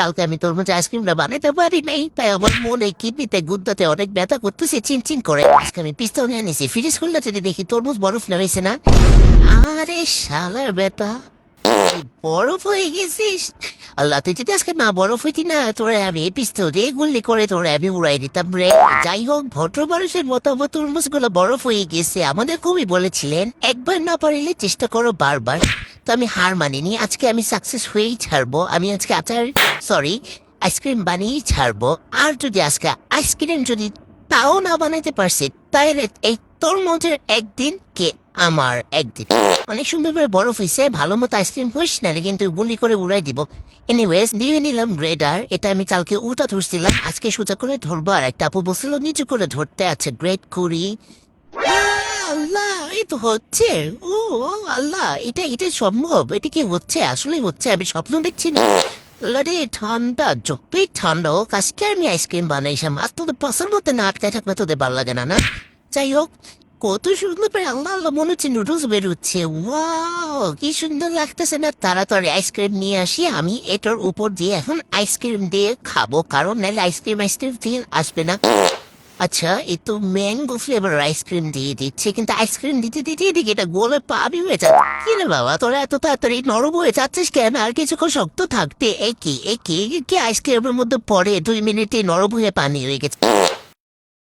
কালকে আমি তরমুজ আইসক্রিমটা বানাতে পারি নাই, তাই আমার মনে কিডনিতে গুদ্দাতে অনেক ব্যথা করতেছে চিনচিন করে। আজকে আমি পিস্তল নিয়ে নিছি, ফ্রিজ খুললে যদি দেখি তরমুজ বরফ নামাইছে না। আরে শালার ব্যথা, বরফ হয়ে গেছিস। আল্লাহ, তুই যদি আজকে না বরফ হইতি না, তোরে আমি পিস্তল দিয়ে গুল্লি করে তোরে আমি উড়াই দিতাম রে। যাই হোক, ভদ্র মানুষের মতামত তরমুজ গুলো বরফ হয়ে গেছে। আমাদের কবি বলেছিলেন, একবার না পারিলে চেষ্টা করো বারবার। তো আমি হার মানিনি, আজকে আমি সাকসেস হয়েই ছাড়বো। আমি আজকে আইসক্রিম বানিয়েই ছাড়বো। আর যদি আজকে আইসক্রিম যদি তাও না বানাইতে পারছি, তাহলে এই তরমুজের একদিন কে আমার একদিন। অনেক সুন্দর করে বরফ হয়েছে, ভালো মতো আইসক্রিম হইস না রে, কিন্তু গুলি করে উড়াই দিব। এনিওয়েজ, দিয়ে নিলাম গ্রেডার। এটা আমি কালকে উল্টা ধরছিলাম, আজকে সোজা করে ধরবো। আর একটা আপু বলছিল নিচু করে ধরতে, আছে গ্রেড করি। আল্লাহ, এই তো হচ্ছে। ও ও আল্লাহ, এটা এটা সম্ভব? এটা কি হচ্ছে? আসলে হচ্ছে? আমি স্বপ্ন দেখছি না। আরে ঠান্ডা, যতই ঠান্ডা হোক, আজকে আমি আইসক্রিম বানাইছিলাম। আর তোদের পাশের মধ্যে না আটকায় থাকলে তোদের ভালো লাগে না, না? যাই হোক, কত সুন্দর করে আল্লাহ আল্লাহ মনে হচ্ছে নুডলস বেরোচ্ছে। ওয়াও, কি সুন্দর লাগতেছে না? তাড়াতাড়ি আইসক্রিম নিয়ে আসি, আমি এটার উপর দিয়ে এখন আইসক্রিম দিয়ে খাবো, কারণ নাহলে আইসক্রিম ফিল আসবে না। আচ্ছা, এই তো ম্যাঙ্গো ফ্লেভার আইসক্রিম দিয়ে দিচ্ছে, কিন্তু আইসক্রিম দিতে দিতে এদিকে এটা গোলে পাবি হয়ে যাচ্ছে। কি রে বাবা, তোরা এত তাড়াতাড়ি নরম হয়ে যাচ্ছিস কেন? আর কিছুক্ষণ শক্ত থাকতে। কি আইসক্রিমের মধ্যে পরে 2 মিনিটে নরম হয়ে পানি হয়ে গেছে।